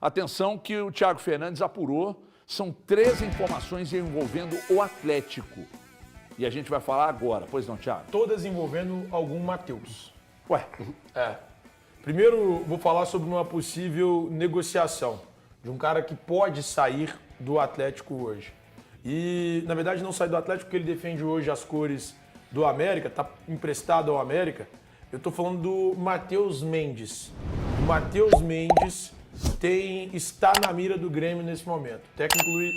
Atenção que o Thiago Fernandes apurou, são 3 informações envolvendo o Atlético. E a gente vai falar agora, pois não, Thiago? Todas envolvendo algum Matheus. Ué, Primeiro, vou falar sobre uma possível negociação de um cara que pode sair do Atlético hoje. E, na verdade, não sai do Atlético porque ele defende hoje as cores do América, está emprestado ao América. Eu estou falando do Matheus Mendes. O Matheus Mendes está na mira do Grêmio nesse momento.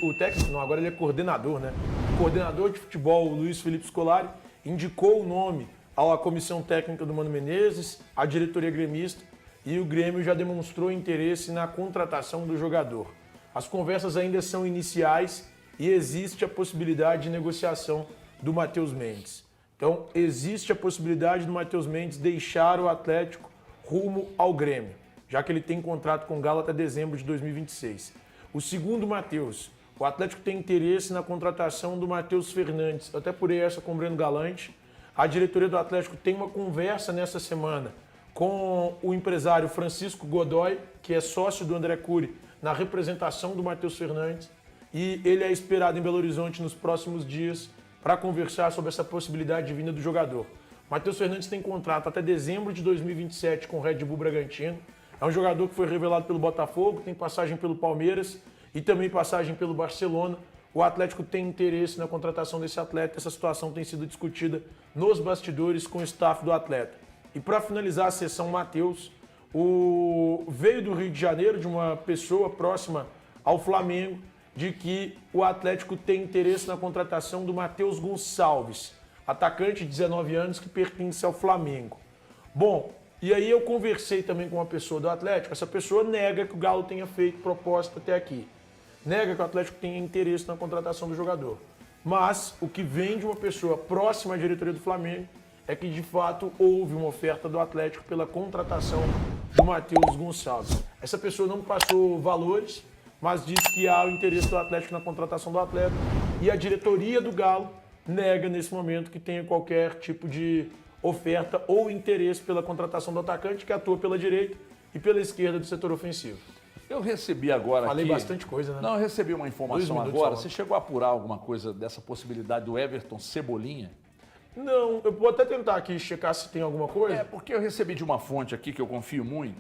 O técnico, não, agora ele é coordenador, né? O coordenador de futebol, o Luiz Felipe Scolari, indicou o nome à comissão técnica do Mano Menezes, à diretoria gremista, e o Grêmio já demonstrou interesse na contratação do jogador. As conversas ainda são iniciais e existe a possibilidade de negociação do Matheus Mendes. Então, existe a possibilidade do Matheus Mendes deixar o Atlético rumo ao Grêmio, já que ele tem contrato com o Galo até dezembro de 2026. O segundo Matheus, o Atlético tem interesse na contratação do Matheus Fernandes. Eu até apurei essa com o Breno Galante. A diretoria do Atlético tem uma conversa nessa semana com o empresário Francisco Godoy, que é sócio do André Cury, na representação do Matheus Fernandes. E ele é esperado em Belo Horizonte nos próximos dias para conversar sobre essa possibilidade de vinda do jogador. Matheus Fernandes tem contrato até dezembro de 2027 com o Red Bull Bragantino. É um jogador que foi revelado pelo Botafogo, tem passagem pelo Palmeiras e também passagem pelo Barcelona. O Atlético tem interesse na contratação desse atleta. Essa situação tem sido discutida nos bastidores com o staff do atleta. E para finalizar a sessão Matheus, veio do Rio de Janeiro, de uma pessoa próxima ao Flamengo, de que o Atlético tem interesse na contratação do Matheus Gonçalves, atacante de 19 anos que pertence ao Flamengo. Bom, e aí eu conversei também com uma pessoa do Atlético, essa pessoa nega que o Galo tenha feito proposta até aqui. Nega que o Atlético tenha interesse na contratação do jogador. Mas o que vem de uma pessoa próxima à diretoria do Flamengo é que, de fato, houve uma oferta do Atlético pela contratação do Matheus Gonçalves. Essa pessoa não passou valores, mas disse que há o interesse do Atlético na contratação do atleta. E a diretoria do Galo nega, nesse momento, que tenha qualquer tipo de oferta ou interesse pela contratação do atacante, que atua pela direita e pela esquerda do setor ofensivo. Eu recebi agora Falei aqui... bastante coisa, né? Não, eu recebi uma informação agora. Você chegou a apurar alguma coisa dessa possibilidade do Everton Cebolinha? Não, eu vou até tentar aqui checar se tem alguma coisa. Porque eu recebi de uma fonte aqui que eu confio muito,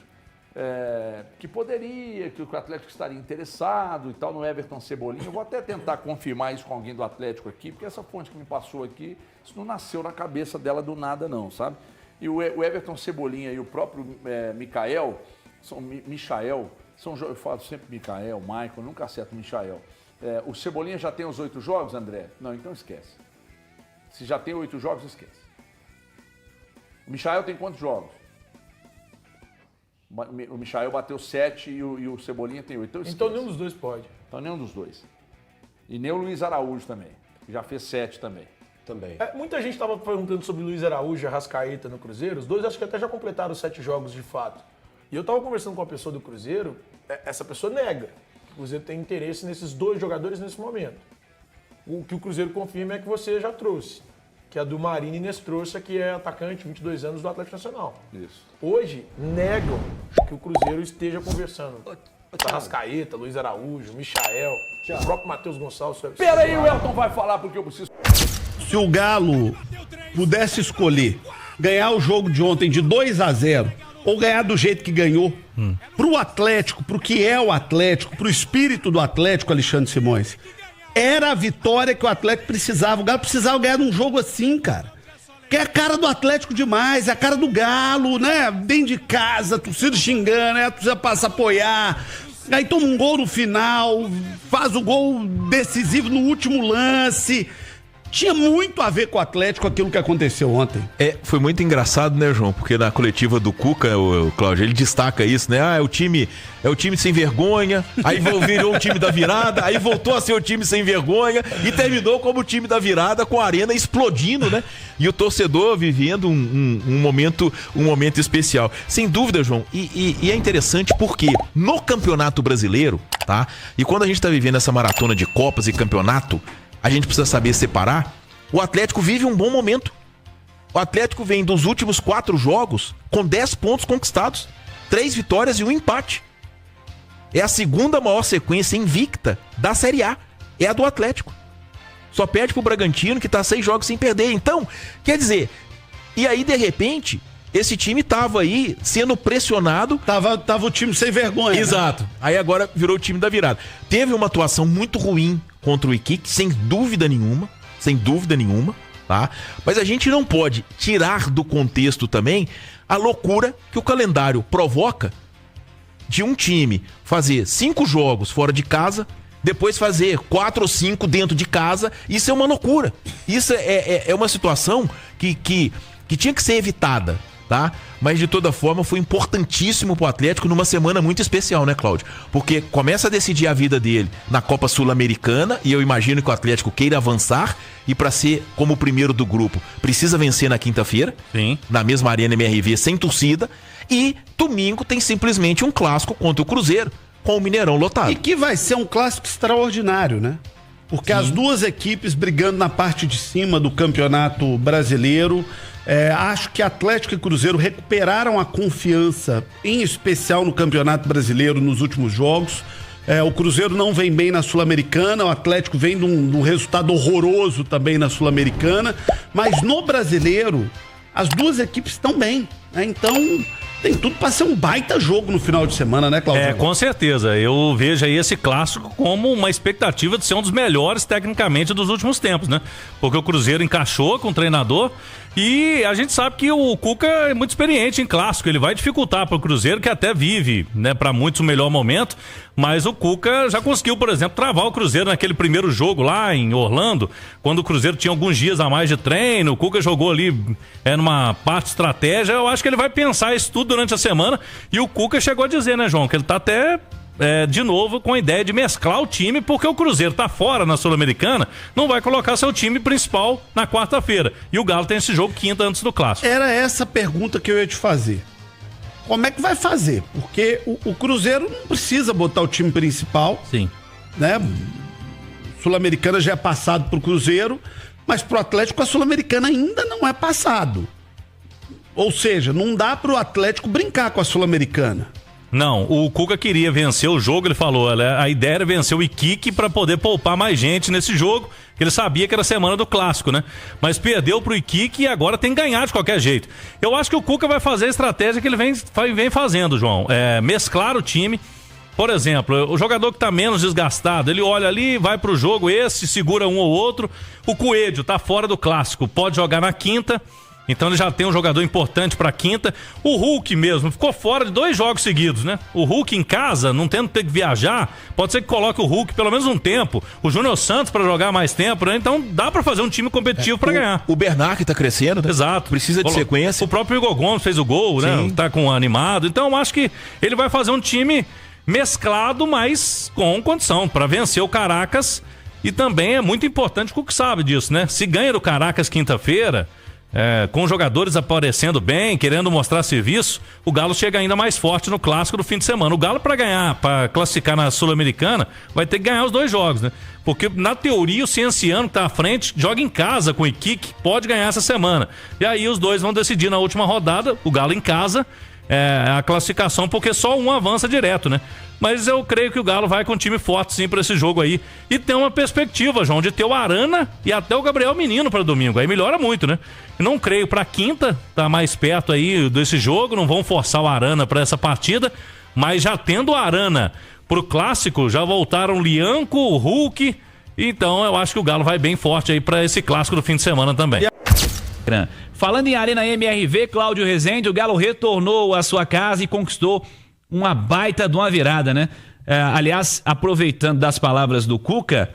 que poderia, que o Atlético estaria interessado e tal no Everton Cebolinha. Eu vou até tentar confirmar isso com alguém do Atlético aqui, porque essa fonte que me passou aqui, isso não nasceu na cabeça dela do nada não, sabe? E o Everton Cebolinha e o próprio Michael, eu falo sempre Michael, Michael, nunca acerto Michael. O Cebolinha já tem os 8 jogos, André? Não, então esquece. Se já tem 8 jogos, esquece. O Michael tem quantos jogos? O Michael bateu 7 e o Cebolinha tem 8. Então nenhum dos dois pode. Então nenhum dos dois. E nem o Luiz Araújo também, que já fez 7 também. Muita gente estava perguntando sobre o Luiz Araújo e Arrascaeta no Cruzeiro. Os dois acho que até já completaram os 7 jogos de fato. E eu estava conversando com uma pessoa do Cruzeiro, essa pessoa nega que o Cruzeiro tem interesse nesses 2 jogadores nesse momento. O que o Cruzeiro confirma é que você já trouxe, que é a do Marinho Inestrosa, que é atacante, 22 anos, do Atlético Nacional. Isso. Hoje, negam que o Cruzeiro esteja conversando. Arrascaeta, Luiz Araújo, Michael, o próprio Matheus Gonçalves. Pera aí, o Elton vai falar porque eu preciso... Se o Galo pudesse escolher ganhar o jogo de ontem de 2-0 ou ganhar do jeito que ganhou, pro Atlético, pro que é o Atlético, pro espírito do Atlético, Alexandre Simões, era a vitória que o Atlético precisava. O Galo precisava ganhar num jogo assim, cara. Que é a cara do Atlético demais, é a cara do Galo, né? Dentro de casa, a torcida xingando, a torcida passa a apoiar. Aí toma um gol no final, faz o gol decisivo no último lance. Tinha muito a ver com o Atlético aquilo que aconteceu ontem. Foi muito engraçado, né, João? Porque na coletiva do Cuca, o Cláudio, ele destaca isso, né? É o time sem vergonha, aí virou o time da virada, aí voltou a ser o time sem vergonha e terminou como o time da virada, com a arena explodindo, né? E o torcedor vivendo um momento especial. Sem dúvida, João, e é interessante porque no Campeonato Brasileiro, tá? E quando a gente tá vivendo essa maratona de Copas e Campeonato, a gente precisa saber separar. O Atlético vive um bom momento. O Atlético vem dos últimos 4 jogos com 10 pontos conquistados, 3 vitórias e 1 empate. É a segunda maior sequência invicta da Série A. É a do Atlético. Só perde pro Bragantino, que tá 6 jogos sem perder. Então, quer dizer, e aí de repente, esse time tava aí sendo pressionado. Tava o time sem vergonha. Exato. Né? Aí agora virou o time da virada. Teve uma atuação muito ruim contra o Iquique, sem dúvida nenhuma. Sem dúvida nenhuma, tá? Mas a gente não pode tirar do contexto também a loucura que o calendário provoca de um time fazer 5 jogos fora de casa, depois fazer 4 ou 5 dentro de casa. Isso é uma loucura. Isso é uma situação que tinha que ser evitada, tá? Mas de toda forma foi importantíssimo pro Atlético numa semana muito especial, né, Cláudio? Porque começa a decidir a vida dele na Copa Sul-Americana, e eu imagino que o Atlético queira avançar, e para ser como o primeiro do grupo precisa vencer na quinta-feira, na mesma Arena MRV, sem torcida, e domingo tem simplesmente um clássico contra o Cruzeiro, com o Mineirão lotado. E que vai ser um clássico extraordinário, né? Porque as duas equipes brigando na parte de cima do Campeonato Brasileiro. Acho que Atlético e Cruzeiro recuperaram a confiança, em especial no Campeonato Brasileiro, nos últimos jogos. O Cruzeiro não vem bem na Sul-Americana, o Atlético vem de um resultado horroroso também na Sul-Americana, mas no Brasileiro as duas equipes estão bem, né? Então tem tudo para ser um baita jogo no final de semana, né, Cláudio? Com certeza. Eu vejo aí esse clássico como uma expectativa de ser um dos melhores tecnicamente dos últimos tempos, né? Porque o Cruzeiro encaixou com o treinador e a gente sabe que o Cuca é muito experiente em clássico. Ele vai dificultar para o Cruzeiro, que até vive, né, para muitos o melhor momento, mas o Cuca já conseguiu, por exemplo, travar o Cruzeiro naquele primeiro jogo lá em Orlando, quando o Cruzeiro tinha alguns dias a mais de treino. O Cuca jogou ali numa parte de estratégia. Eu acho que ele vai pensar isso tudo durante a semana, e o Cuca chegou a dizer, né, João, que ele tá até de novo com a ideia de mesclar o time, porque o Cruzeiro tá fora na Sul-Americana, não vai colocar seu time principal na quarta-feira, e o Galo tem esse jogo quinta antes do clássico. Era essa pergunta que eu ia te fazer. Como é que vai fazer? Porque o Cruzeiro não precisa botar o time principal. Sim. Né? Sul-Americana já é passado pro Cruzeiro, mas pro Atlético a Sul-Americana ainda não é passado. Ou seja, não dá pro Atlético brincar com a Sul-Americana. Não, o Cuca queria vencer o jogo, ele falou, a ideia era vencer o Iquique para poder poupar mais gente nesse jogo, que ele sabia que era a semana do clássico, né? Mas perdeu pro Iquique e agora tem que ganhar de qualquer jeito. Eu acho que o Cuca vai fazer a estratégia que ele vem fazendo, João, mesclar o time. Por exemplo, o jogador que tá menos desgastado, ele olha ali, vai pro jogo, segura um ou outro. O Coelho tá fora do clássico, pode jogar na quinta. Então ele já tem um jogador importante pra quinta. O Hulk mesmo ficou fora de 2 jogos seguidos, né? O Hulk em casa, não tendo que viajar, pode ser que coloque o Hulk pelo menos um tempo. O Júnior Santos pra jogar mais tempo, né? Então dá pra fazer um time competitivo pra ganhar. O Bernard tá crescendo, né? Exato. Precisa de sequência. O próprio Igor Gomes fez o gol, né? Tá com animado. Então eu acho que ele vai fazer um time mesclado, mas com condição pra vencer o Caracas. E também é muito importante, o Cuca sabe disso, né? Se ganha do Caracas quinta-feira, com jogadores aparecendo bem, querendo mostrar serviço, o Galo chega ainda mais forte no clássico do fim de semana. O Galo, para ganhar, para classificar na Sul-Americana, vai ter que ganhar os 2 jogos, né? Porque na teoria o Cienciano que tá à frente joga em casa com o Iquique, pode ganhar essa semana. E aí os dois vão decidir na última rodada, o Galo em casa, a classificação, porque só um avança direto, né? Mas eu creio que o Galo vai com um time forte sim para esse jogo aí. E tem uma perspectiva, João, de ter o Arana e até o Gabriel Menino para domingo. Aí melhora muito, né? Não creio para quinta, tá mais perto aí desse jogo, não vão forçar o Arana para essa partida, mas já tendo o Arana pro clássico, já voltaram o Lianco, o Hulk. Então eu acho que o Galo vai bem forte aí para esse clássico do fim de semana também. Falando em Arena MRV, Cláudio Rezende, o Galo retornou à sua casa e conquistou uma baita de uma virada, né? Aliás, aproveitando das palavras do Cuca,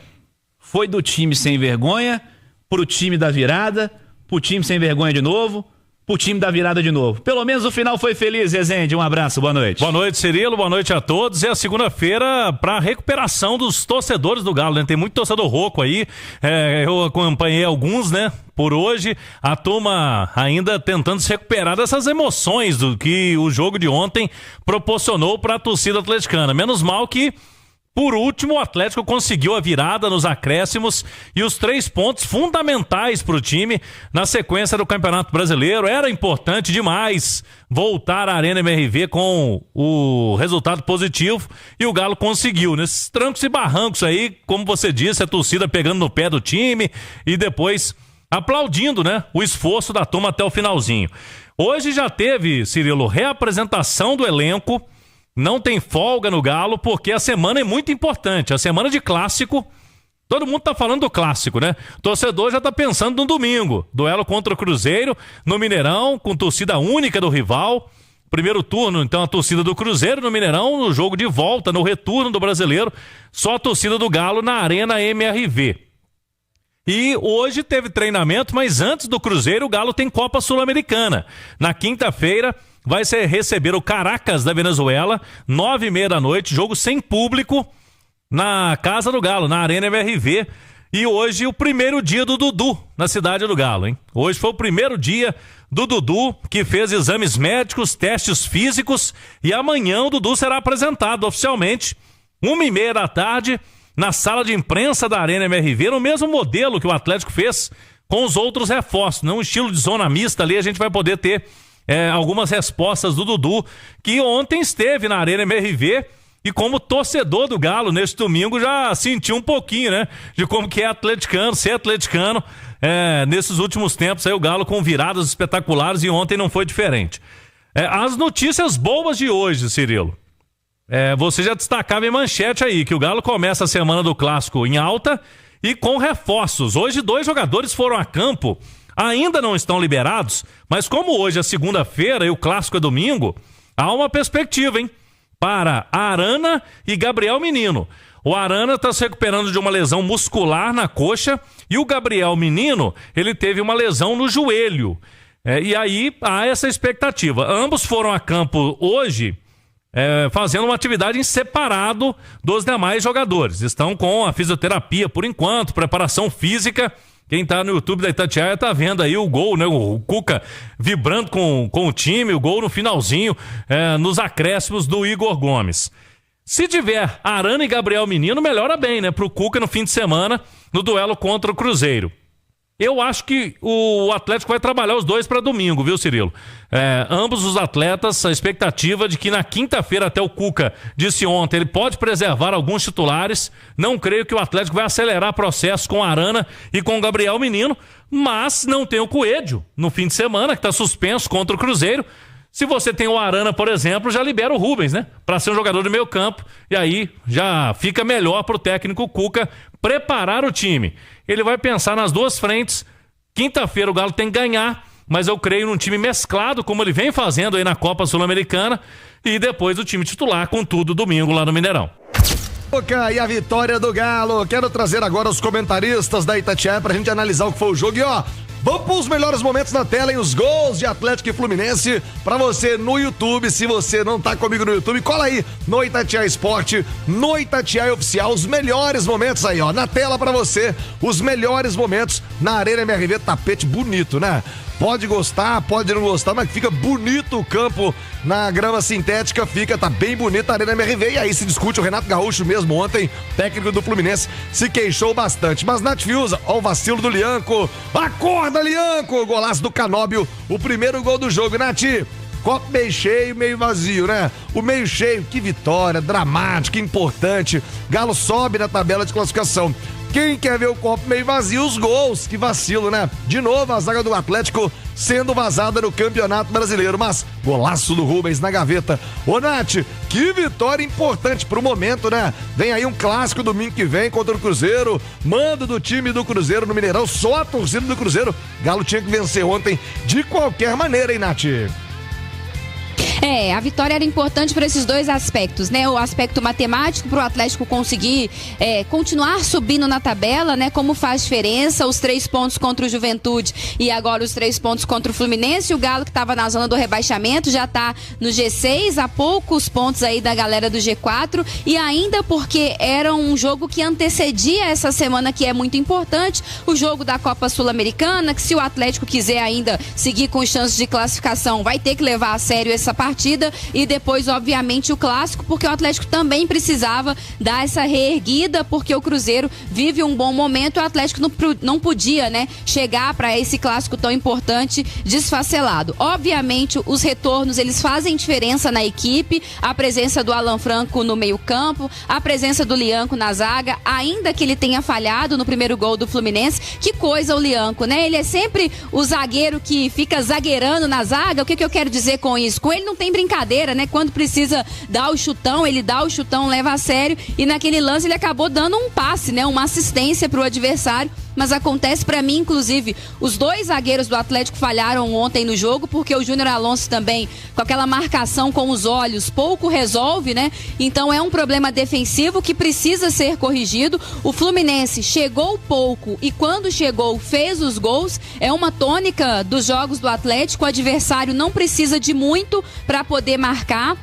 foi do time sem vergonha pro time da virada, pro time sem vergonha de novo, pro time da virada de novo. Pelo menos o final foi feliz, Rezende. Um abraço, boa noite. Boa noite, Cirilo, boa noite a todos. É a segunda-feira para recuperação dos torcedores do Galo, né? Tem muito torcedor rouco aí, eu acompanhei alguns, né? Por hoje, a turma ainda tentando se recuperar dessas emoções do que o jogo de ontem proporcionou para a torcida atleticana. Menos mal que Por último, o Atlético conseguiu a virada nos acréscimos e os 3 pontos fundamentais para o time na sequência do Campeonato Brasileiro. Era importante demais voltar à Arena MRV com o resultado positivo e o Galo conseguiu. Nesses trancos e barrancos aí, como você disse, a torcida pegando no pé do time e depois aplaudindo, né, o esforço da turma até o finalzinho. Hoje já teve, Cirilo, reapresentação do elenco. Não tem folga no Galo, porque a semana é muito importante. A semana de clássico, todo mundo tá falando do clássico, né? O torcedor já tá pensando no domingo. Duelo contra o Cruzeiro, no Mineirão, com torcida única do rival. Primeiro turno, então, a torcida do Cruzeiro no Mineirão, no jogo de volta, no retorno do Brasileiro, só a torcida do Galo na Arena MRV. E hoje teve treinamento, mas antes do Cruzeiro, o Galo tem Copa Sul-Americana. Na quinta-feira, vai receber o Caracas da Venezuela, 9h30 da noite, jogo sem público na Casa do Galo, na Arena MRV. E hoje o primeiro dia do Dudu na cidade do Galo, hein? Hoje foi o primeiro dia do Dudu, que fez exames médicos, testes físicos, e amanhã o Dudu será apresentado oficialmente, 1h30 da tarde, na sala de imprensa da Arena MRV, no mesmo modelo que o Atlético fez com os outros reforços, num estilo de zona mista ali, a gente vai poder ter algumas respostas do Dudu, que ontem esteve na Arena MRV e como torcedor do Galo neste domingo já sentiu um pouquinho, né, de como que é atleticano, ser atleticano nesses últimos tempos aí o Galo com viradas espetaculares e ontem não foi diferente. As notícias boas de hoje, Cirilo, você já destacava em manchete aí que o Galo começa a semana do Clássico em alta e com reforços. Hoje 2 jogadores foram a campo, ainda não estão liberados, mas como hoje é segunda-feira e o Clássico é domingo, há uma perspectiva, hein? Para Arana e Gabriel Menino. O Arana está se recuperando de uma lesão muscular na coxa e o Gabriel Menino, ele teve uma lesão no joelho. E aí há essa expectativa. Ambos foram a campo hoje fazendo uma atividade em separado dos demais jogadores. Estão com a fisioterapia por enquanto, preparação física. Quem tá no YouTube da Itatiaia tá vendo aí o gol, né? O Cuca vibrando com o time, o gol no finalzinho, nos acréscimos do Igor Gomes. Se tiver Arana e Gabriel Menino, melhora bem, né? Pro Cuca no fim de semana, no duelo contra o Cruzeiro. Eu acho que o Atlético vai trabalhar os dois para domingo, viu, Cirilo? Ambos os atletas, a expectativa de que na quinta-feira, até o Cuca disse ontem, ele pode preservar alguns titulares. Não creio que o Atlético vai acelerar processo com a Arana e com o Gabriel Menino, mas não tem o Coelho no fim de semana, que está suspenso contra o Cruzeiro. Se você tem o Arana, por exemplo, já libera o Rubens, né? Para ser um jogador de meio campo. E aí já fica melhor para o técnico Cuca preparar o time. Ele vai pensar nas duas frentes. Quinta-feira o Galo tem que ganhar, mas eu creio num time mesclado, como ele vem fazendo aí na Copa Sul-Americana. E depois o time titular com tudo domingo lá no Mineirão. E a vitória do Galo. Quero trazer agora os comentaristas da Itatiaia pra gente analisar o que foi o jogo. E ó, vamos para os melhores momentos na tela, e os gols de Atlético e Fluminense para você no YouTube. Se você não tá comigo no YouTube, cola aí no Itatiaia Esporte, no Itatiaia Oficial, os melhores momentos aí, ó, na tela para você, os melhores momentos na Arena MRV. Tapete bonito, né? Pode gostar, pode não gostar, mas fica bonito o campo na grama sintética, tá bem bonita a Arena MRV. E aí se discute, o Renato Gaúcho mesmo ontem, técnico do Fluminense, se queixou bastante. Mas Nath Fiuza, ó o vacilo do Lianco, acorda Lianco, golaço do Canóbio, o primeiro gol do jogo. Nath, copo meio cheio, meio vazio, né? O meio cheio, que vitória, dramática, importante, Galo sobe na tabela de classificação. Quem quer ver o copo meio vazio, os gols, que vacilo, né? De novo a zaga do Atlético sendo vazada no Campeonato Brasileiro, mas golaço do Rubens na gaveta. Ô Nath, que vitória importante pro momento, né? Vem aí um clássico domingo que vem contra o Cruzeiro, mando do time do Cruzeiro no Mineirão, só a torcida do Cruzeiro. Galo tinha que vencer ontem de qualquer maneira, hein, Nath? A vitória era importante por esses dois aspectos, né? O aspecto matemático para o Atlético conseguir continuar subindo na tabela, né? Como faz diferença, os 3 pontos contra o Juventude e agora os 3 pontos contra o Fluminense. O Galo, que estava na zona do rebaixamento, já está no G6, a poucos pontos aí da galera do G4, e ainda porque era um jogo que antecedia essa semana, que é muito importante, o jogo da Copa Sul-Americana, que se o Atlético quiser ainda seguir com chances de classificação, vai ter que levar a sério essa partida. partida e depois, obviamente, o clássico, porque o Atlético também precisava dar essa reerguida, porque o Cruzeiro vive um bom momento e o Atlético não podia, né, chegar para esse clássico tão importante desfacelado. Obviamente, os retornos, eles fazem diferença na equipe, a presença do Alan Franco no meio-campo, a presença do Lianco na zaga, ainda que ele tenha falhado no primeiro gol do Fluminense. Que coisa o Lianco, né? Ele é sempre o zagueiro que fica zagueirando na zaga. O que eu quero dizer com isso? Com ele não tem brincadeira, né? Quando precisa dar o chutão, ele dá o chutão, leva a sério, e naquele lance ele acabou dando um passe, né? Uma assistência pro adversário. Mas acontece para mim, inclusive, os dois zagueiros do Atlético falharam ontem no jogo, porque o Júnior Alonso também, com aquela marcação com os olhos, pouco resolve, né? Então é um problema defensivo que precisa ser corrigido. O Fluminense chegou pouco e quando chegou fez os gols. É uma tônica dos jogos do Atlético. O adversário não precisa de muito para poder marcar,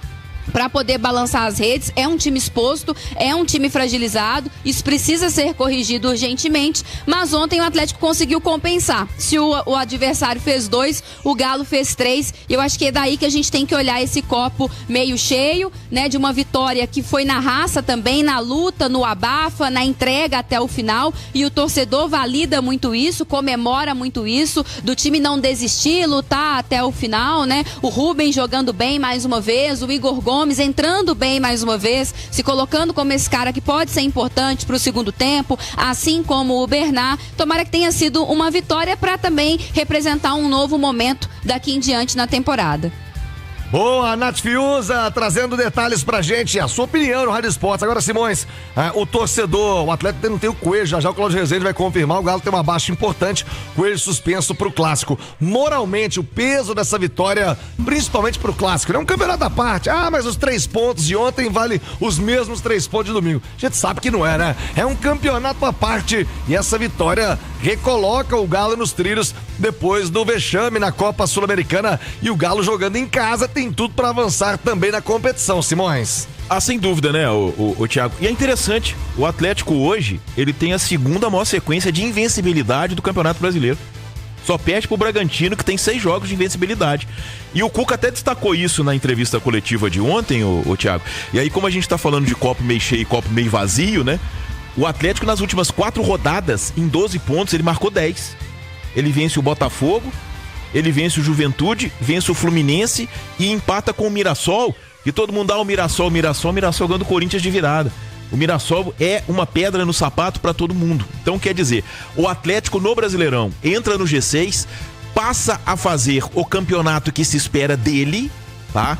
para poder balançar as redes. É um time exposto, é um time fragilizado, isso precisa ser corrigido urgentemente, mas ontem o Atlético conseguiu compensar. Se o adversário fez 2, o Galo fez 3, e eu acho que é daí que a gente tem que olhar esse copo meio cheio, né, de uma vitória que foi na raça também, na luta, no abafa, na entrega até o final, e o torcedor valida muito isso, comemora muito isso, do time não desistir, lutar até o final, né, o Rubens jogando bem mais uma vez, o Igor Gomes entrando bem mais uma vez, se colocando como esse cara que pode ser importante para o segundo tempo, assim como o Bernard. Tomara que tenha sido uma vitória para também representar um novo momento daqui em diante na temporada. Boa, Nath Fiuza, trazendo detalhes pra gente, a sua opinião no Rádio Esportes. Agora, Simões, o torcedor, o Atlético não tem o Coelho, já o Cláudio Rezende vai confirmar, o Galo tem uma baixa importante, Coelho suspenso pro Clássico. Moralmente, o peso dessa vitória, principalmente pro Clássico, é um campeonato à parte. Mas os 3 pontos de ontem valem os mesmos 3 pontos de domingo. A gente sabe que não é, né? É um campeonato à parte e essa vitória recoloca o Galo nos trilhos depois do vexame na Copa Sul-Americana, e o Galo jogando em casa tem tudo para avançar também na competição, Simões. Sem dúvida, né, o Thiago? E é interessante, o Atlético hoje, ele tem a segunda maior sequência de invencibilidade do Campeonato Brasileiro. Só perde pro Bragantino, que tem 6 jogos de invencibilidade. E o Cuca até destacou isso na entrevista coletiva de ontem, o Thiago. E aí, como a gente tá falando de copo meio cheio e copo meio vazio, né? O Atlético, nas últimas 4 rodadas, em 12 pontos, ele marcou 10. Ele vence o Botafogo, ele vence o Juventude, vence o Fluminense e empata com o Mirassol. E todo mundo dá o Mirassol ganhando o Corinthians de virada. O Mirassol é uma pedra no sapato para todo mundo. Então quer dizer, o Atlético no Brasileirão entra no G6, passa a fazer o campeonato que se espera dele, tá?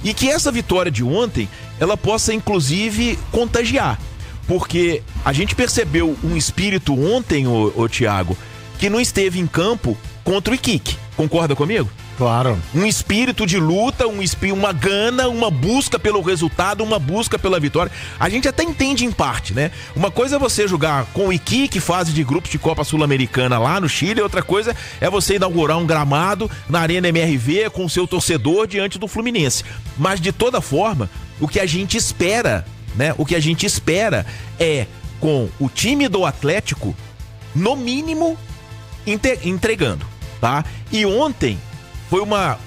E que essa vitória de ontem, ela possa inclusive contagiar. Porque a gente percebeu um espírito ontem, o Thiago, que não esteve em campo contra o Iquique. Concorda comigo? Claro. Um espírito de luta, uma gana, uma busca pelo resultado, uma busca pela vitória. A gente até entende em parte, né? Uma coisa é você jogar com o Iquique, fase de grupos de Copa Sul-Americana lá no Chile, outra coisa é você inaugurar um gramado na Arena MRV com o seu torcedor diante do Fluminense. Mas de toda forma, o que a gente espera, né? O que a gente espera é, com o time do Atlético, no mínimo, entregando, tá? E ontem foi uma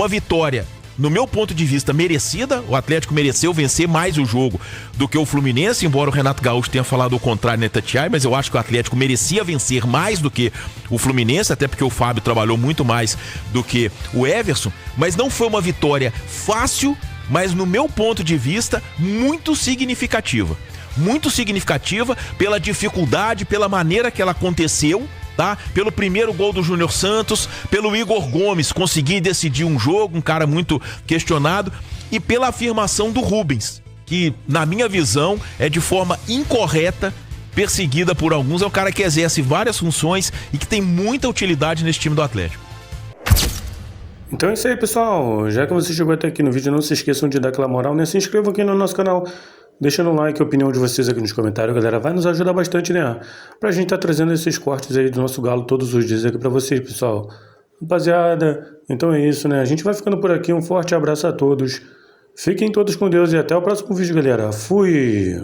vitória, no meu ponto de vista, merecida. O Atlético mereceu vencer mais o jogo do que o Fluminense, embora o Renato Gaúcho tenha falado o contrário, né, Tatiai? Mas eu acho que o Atlético merecia vencer mais do que o Fluminense, até porque o Fábio trabalhou muito mais do que o Everson. Mas não foi uma vitória fácil, mas no meu ponto de vista, muito significativa. Muito significativa pela dificuldade, pela maneira que ela aconteceu, tá? Pelo primeiro gol do Júnior Santos, pelo Igor Gomes conseguir decidir um jogo, um cara muito questionado, e pela afirmação do Rubens, que na minha visão é de forma incorreta, perseguida por alguns. É um cara que exerce várias funções e que tem muita utilidade nesse time do Atlético. Então é isso aí, pessoal. Já que você chegou até aqui no vídeo, não se esqueçam de dar aquela moral, né? Se inscrevam aqui no nosso canal, deixando um like, a opinião de vocês aqui nos comentários, galera. Vai nos ajudar bastante, né? Pra gente tá trazendo esses cortes aí do nosso Galo todos os dias aqui pra vocês, pessoal. Rapaziada, então é isso, né? A gente vai ficando por aqui. Um forte abraço a todos. Fiquem todos com Deus e até o próximo vídeo, galera. Fui!